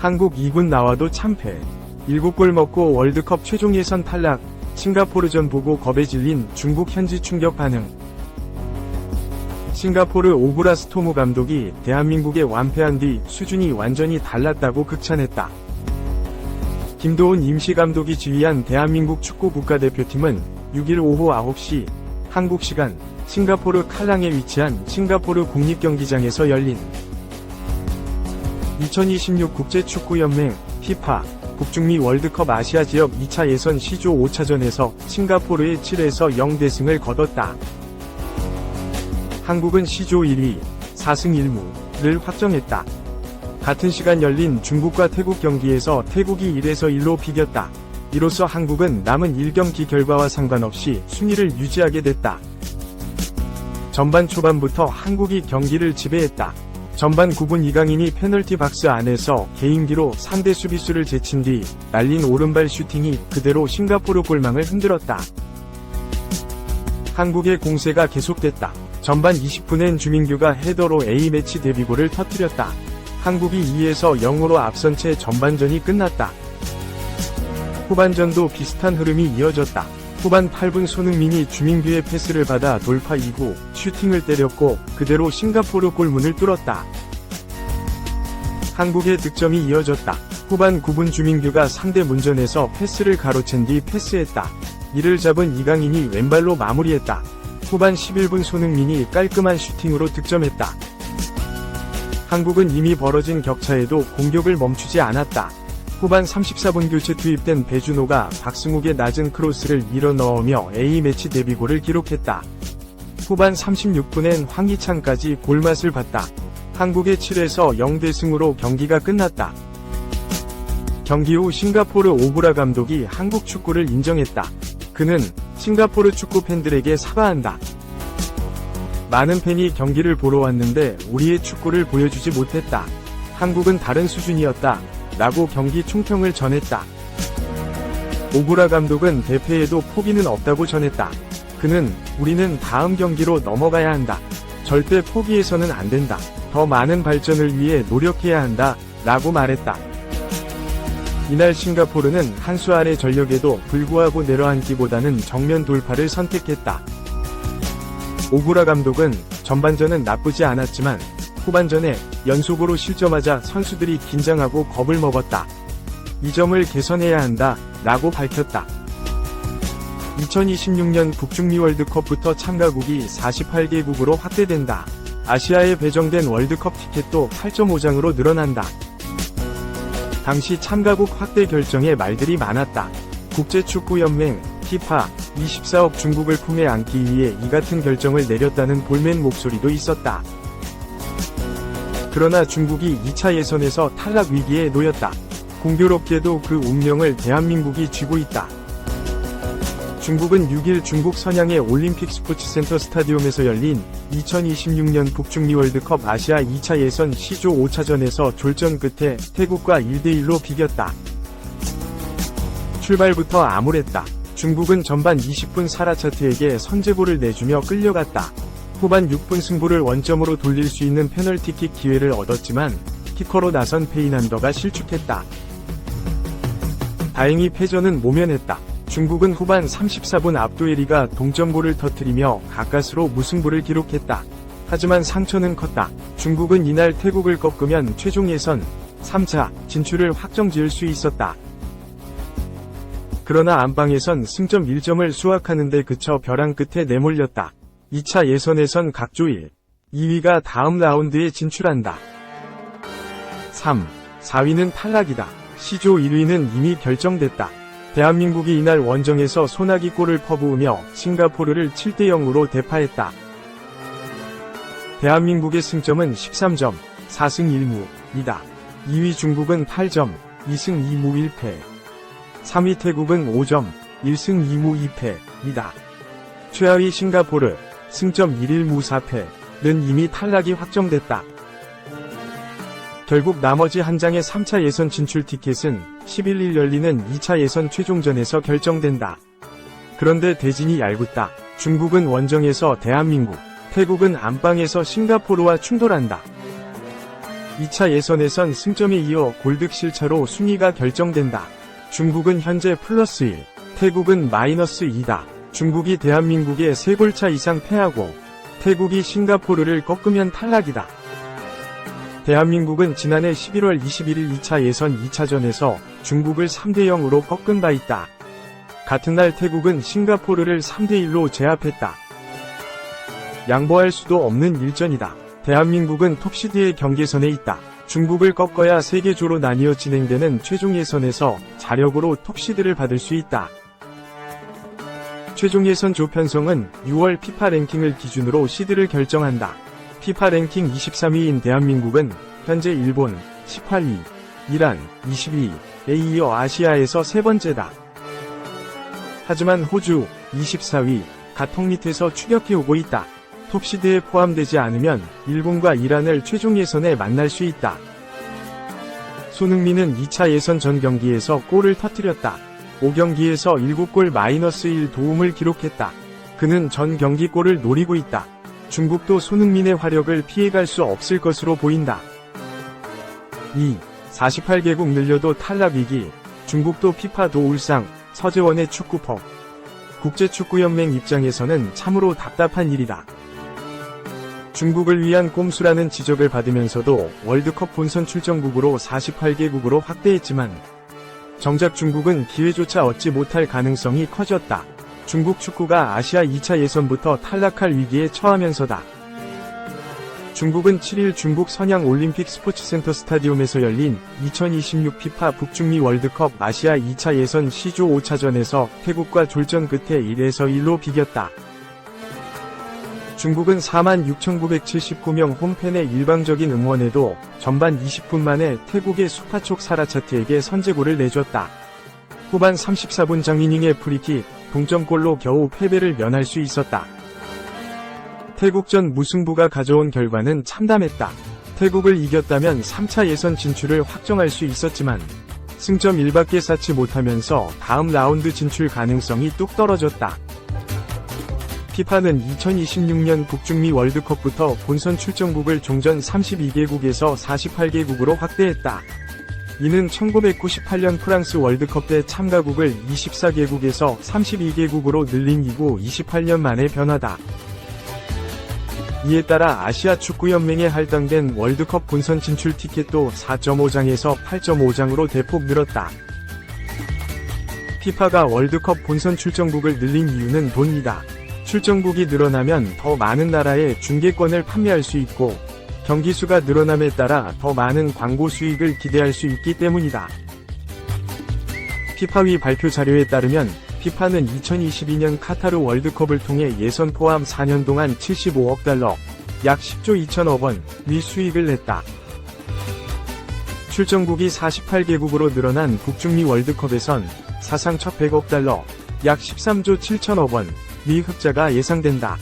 한국 2군 나와도 참패. 7골 먹고 월드컵 최종 예선 탈락. 싱가포르전 보고 겁에 질린 중국 현지 충격 반응. 싱가포르 오브라 스토무 감독이 대한민국에 완패한 뒤 수준이 완전히 달랐다고 극찬했다. 김도훈 임시감독이 지휘한 대한민국 축구 국가대표팀은 6일 오후 9시 한국 시간 싱가포르 칼랑에 위치한 싱가포르 국립경기장에서 열린 2026 국제축구연맹 FIFA 북중미 월드컵 아시아 지역 2차 예선 C조 5차전에서 싱가포르의 7에서 0 대승을 거뒀다. 한국은 C조 1위, 4승 1무를 확정했다. 같은 시간 열린 중국과 태국 경기에서 태국이 1에서 1로 비겼다. 이로써 한국은 남은 1경기 결과와 상관없이 순위를 유지하게 됐다. 전반 초반부터 한국이 경기를 지배했다. 전반 9분 이강인이 페널티 박스 안에서 개인기로 상대 수비수를 제친 뒤 날린 오른발 슈팅이 그대로 싱가포르 골망을 흔들었다. 한국의 공세가 계속됐다. 전반 20분엔 주민규가 헤더로 A매치 데뷔골을 터뜨렸다. 한국이 2에서 0으로 앞선 채 전반전이 끝났다. 후반전도 비슷한 흐름이 이어졌다. 후반 8분 손흥민이 주민규의 패스를 받아 돌파 이후 슈팅을 때렸고 그대로 싱가포르 골문을 뚫었다. 한국의 득점이 이어졌다. 후반 9분 주민규가 상대 문전에서 패스를 가로챈 뒤 패스했다. 이를 잡은 이강인이 왼발로 마무리했다. 후반 11분 손흥민이 깔끔한 슈팅으로 득점했다. 한국은 이미 벌어진 격차에도 공격을 멈추지 않았다. 후반 34분 교체 투입된 배준호가 박승욱의 낮은 크로스를 밀어 넣으며 A매치 데뷔골을 기록했다. 후반 36분엔 황희찬까지 골맛을 봤다. 한국의 7에서 0 대승으로 경기가 끝났다. 경기 후 싱가포르 오브라 감독이 한국 축구를 인정했다. 그는 싱가포르 축구 팬들에게 사과한다. 많은 팬이 경기를 보러 왔는데 우리의 축구를 보여주지 못했다. 한국은 다른 수준이었다. 라고 경기 총평을 전했다. 오브라 감독은 대패에도 포기는 없다고 전했다. 그는 우리는 다음 경기로 넘어가야 한다. 절대 포기해서는 안 된다. 더 많은 발전을 위해 노력해야 한다. 라고 말했다. 이날 싱가포르는 한 수 아래 전력에도 불구하고 내려앉기보다는 정면 돌파를 선택했다. 오브라 감독은 전반전은 나쁘지 않았지만 후반전에 연속으로 실점하자 선수들이 긴장하고 겁을 먹었다. 이 점을 개선해야 한다. 라고 밝혔다. 2026년 북중미 월드컵부터 참가국이 48개국으로 확대된다. 아시아에 배정된 월드컵 티켓도 8.5장으로 늘어난다. 당시 참가국 확대 결정에 말들이 많았다. 국제축구연맹 FIFA 24억 중국을 품에 안기 위해 이 같은 결정을 내렸다는 볼멘 목소리도 있었다. 그러나 중국이 2차 예선에서 탈락 위기에 놓였다. 공교롭게도 그 운명을 대한민국이 쥐고 있다. 중국은 6일 중국 선양의 올림픽 스포츠센터 스타디움에서 열린 2026년 북중미 월드컵 아시아 2차 예선 C조 5차전에서 졸전 끝에 태국과 1대1로 비겼다. 출발부터 암울했다. 중국은 전반 20분 사라차트에게 선제골을 내주며 끌려갔다. 후반 6분 승부를 원점으로 돌릴 수 있는 페널티킥 기회를 얻었지만 키커로 나선 페이난더가 실축했다. 다행히 패전은 모면했다. 중국은 후반 34분 압도에리가 동점골을 터뜨리며 가까스로 무승부를 기록했다. 하지만 상처는 컸다. 중국은 이날 태국을 꺾으면 최종 예선 3차 진출을 확정지을 수 있었다. 그러나 안방에선 승점 1점을 수확하는 데 그쳐 벼랑 끝에 내몰렸다. 2차 예선에선 각조 1, 2위가 다음 라운드에 진출한다. 3, 4위는 탈락이다. C조 1위는 이미 결정됐다. 대한민국이 이날 원정에서 소나기 골을 퍼부으며 싱가포르를 7대0으로 대파했다. 대한민국의 승점은 13점, 4승 1무이다. 2위 중국은 8점, 2승 2무 1패. 3위 태국은 5점, 1승 2무 2패이다. 최하위 싱가포르, 승점 1-1무 4패는 이미 탈락이 확정됐다. 결국 나머지 한 장의 3차 예선 진출 티켓은 11일 열리는 2차 예선 최종전에서 결정된다. 그런데 대진이 얄궂다. 중국은 원정에서 대한민국, 태국은 안방에서 싱가포르와 충돌한다. 2차 예선에선 승점에 이어 골득실차로 순위가 결정된다. 중국은 현재 +1, 태국은 -2다. 중국이 대한민국에 3골차 이상 패하고 태국이 싱가포르를 꺾으면 탈락이다. 대한민국은 지난해 11월 21일 2차 예선 2차전에서 중국을 3대0으로 꺾은 바 있다. 같은 날 태국은 싱가포르를 3대1로 제압했다. 양보할 수도 없는 일전이다. 대한민국은 톱시드의 경계선에 있다. 중국을 꺾어야 3개조로 나뉘어 진행되는 최종 예선에서 자력으로 톱시드를 받을 수 있다. 최종 예선 조 편성은 6월 피파 랭킹을 기준으로 시드를 결정한다. 피파 랭킹 23위인 대한민국은 현재 일본 18위, 이란 22위에 이어 아시아에서 세 번째다. 하지만 호주 24위, 가통 밑에서 추격해오고 있다. 톱시드에 포함되지 않으면 일본과 이란을 최종 예선에 만날 수 있다. 손흥민은 2차 예선 전 경기에서 골을 터뜨렸다. 5경기에서 7골 -1 도움을 기록했다. 그는 전 경기 골을 노리고 있다. 중국도 손흥민의 화력을 피해갈 수 없을 것으로 보인다. 2. 48개국 늘려도 탈락 위기. 중국도 피파 도울상, 서재원의 축구법. 국제축구연맹 입장에서는 참으로 답답한 일이다. 중국을 위한 꼼수라는 지적을 받으면서도 월드컵 본선 출전국으로 48개국으로 확대했지만 정작 중국은 기회조차 얻지 못할 가능성이 커졌다. 중국 축구가 아시아 2차 예선부터 탈락할 위기에 처하면서다. 중국은 7일 중국 선양 올림픽 스포츠센터 스타디움에서 열린 2026 피파 북중미 월드컵 아시아 2차 예선 C조 5차전에서 태국과 졸전 끝에 1-1로 비겼다. 중국은 46,979명 홈팬의 일방적인 응원에도 전반 20분 만에 태국의 수파촉 사라차트에게 선제골을 내줬다. 후반 34분 장민잉의 프리킥, 동점골로 겨우 패배를 면할 수 있었다. 태국전 무승부가 가져온 결과는 참담했다. 태국을 이겼다면 3차 예선 진출을 확정할 수 있었지만 승점 1밖에 쌓지 못하면서 다음 라운드 진출 가능성이 뚝 떨어졌다. 피파는 2026년 북중미 월드컵부터 본선 출전국을 종전 32개국에서 48개국으로 확대했다. 이는 1998년 프랑스 월드컵 때 참가국을 24개국에서 32개국으로 늘린 이후 28년 만의 변화다. 이에 따라 아시아 축구연맹에 할당된 월드컵 본선 진출 티켓도 4.5장에서 8.5장으로 대폭 늘었다. 피파가 월드컵 본선 출전국을 늘린 이유는 돈이다. 출전국이 늘어나면 더 많은 나라에 중계권을 판매할 수 있고 경기 수가 늘어남에 따라 더 많은 광고 수익을 기대할 수 있기 때문이다. 피파위 발표 자료에 따르면 피파는 2022년 카타르 월드컵을 통해 예선 포함 4년 동안 75억 달러, 약 10조 2천억 원의 수익을 냈다. 출전국이 48개국으로 늘어난 북중미 월드컵에선 사상 첫 100억 달러, 약 13조 7천억 원의 흑자가 예상된다.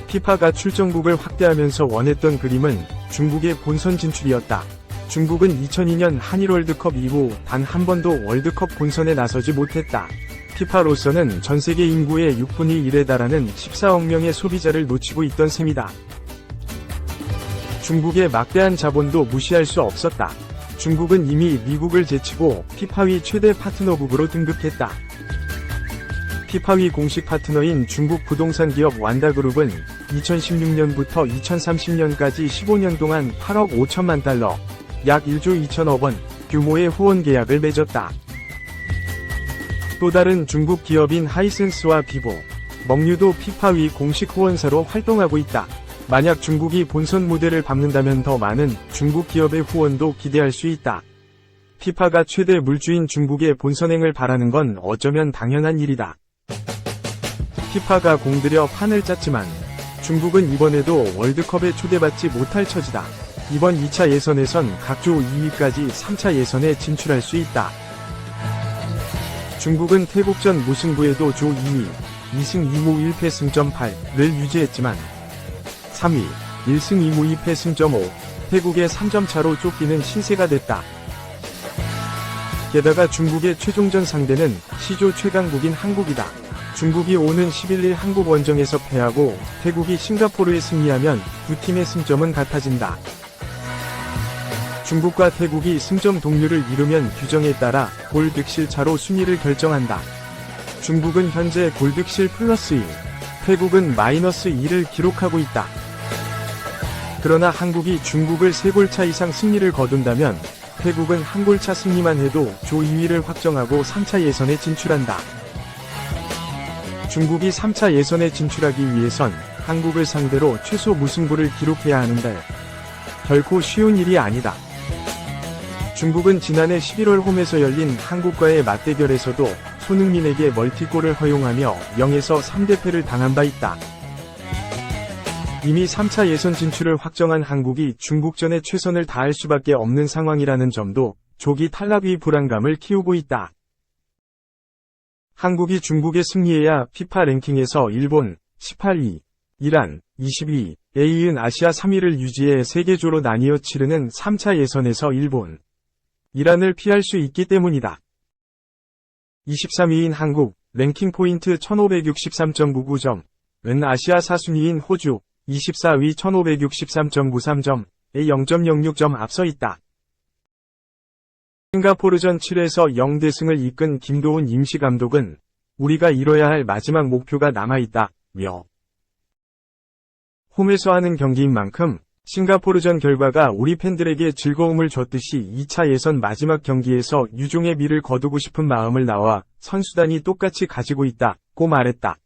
피파가 출전국을 확대하면서 원했던 그림은 중국의 본선 진출이었다. 중국은 2002년 한일 월드컵 이후 단 한 번도 월드컵 본선에 나서지 못했다. 피파로서는 전세계 인구의 6분의 1에 달하는 14억 명의 소비자를 놓치고 있던 셈이다. 중국의 막대한 자본도 무시할 수 없었다. 중국은 이미 미국을 제치고 피파위 최대 파트너국으로 등극했다. 피파위 공식 파트너인 중국 부동산 기업 완다그룹은 2016년부터 2030년까지 15년 동안 8억 5천만 달러, 약 1조 2천억 원 규모의 후원 계약을 맺었다. 또 다른 중국 기업인 하이센스와 비보, 먹류도 피파위 공식 후원사로 활동하고 있다. 만약 중국이 본선 무대를 밟는다면 더 많은 중국 기업의 후원도 기대할 수 있다. 피파가 최대 물주인 중국의 본선행을 바라는 건 어쩌면 당연한 일이다. 피파가 공들여 판을 짰지만 중국은 이번에도 월드컵에 초대받지 못할 처지다. 이번 2차 예선에선 각조 2위까지 3차 예선에 진출할 수 있다. 중국은 태국전 무승부에도 조 2위, 2승 2무 1패 승점 8를 유지했지만 3위, 1승 2무 2패 승점 5, 태국의 3점 차로 쫓기는 신세가 됐다. 게다가 중국의 최종전 상대는 C조 최강국인 한국이다. 중국이 오는 11일 한국 원정에서 패하고 태국이 싱가포르에 승리하면 두 팀의 승점은 같아진다. 중국과 태국이 승점 동률을 이루면 규정에 따라 골득실차로 순위를 결정한다. 중국은 현재 골득실 플러스 1, 태국은 마이너스 2를 기록하고 있다. 그러나 한국이 중국을 3골차 이상 승리를 거둔다면 태국은 1골차 승리만 해도 조 2위를 확정하고 3차 예선에 진출한다. 중국이 3차 예선에 진출하기 위해선 한국을 상대로 최소 무승부를 기록해야 하는데 결코 쉬운 일이 아니다. 중국은 지난해 11월 홈에서 열린 한국과의 맞대결에서도 손흥민에게 멀티골을 허용하며 0에서 3대패를 당한 바 있다. 이미 3차 예선 진출을 확정한 한국이 중국전에 최선을 다할 수밖에 없는 상황이라는 점도 조기 탈락의 불안감을 키우고 있다. 한국이 중국에 승리해야 피파 랭킹에서 일본 18위, 이란 22위에 이은 아시아 3위를 유지해 세계조로 나뉘어 치르는 3차 예선에서 일본, 이란을 피할 수 있기 때문이다. 23위인 한국, 랭킹 포인트 1563.99점, 은 아시아 4순위인 호주, 24위 1563.93점에 0.06점 앞서 있다. 싱가포르전 7에서 0대 승을 이끈 김도훈 임시감독은 우리가 이뤄야 할 마지막 목표가 남아있다며 홈에서 하는 경기인 만큼 싱가포르전 결과가 우리 팬들에게 즐거움을 줬듯이 2차 예선 마지막 경기에서 유종의 미를 거두고 싶은 마음을 나와 선수단이 똑같이 가지고 있다고 말했다.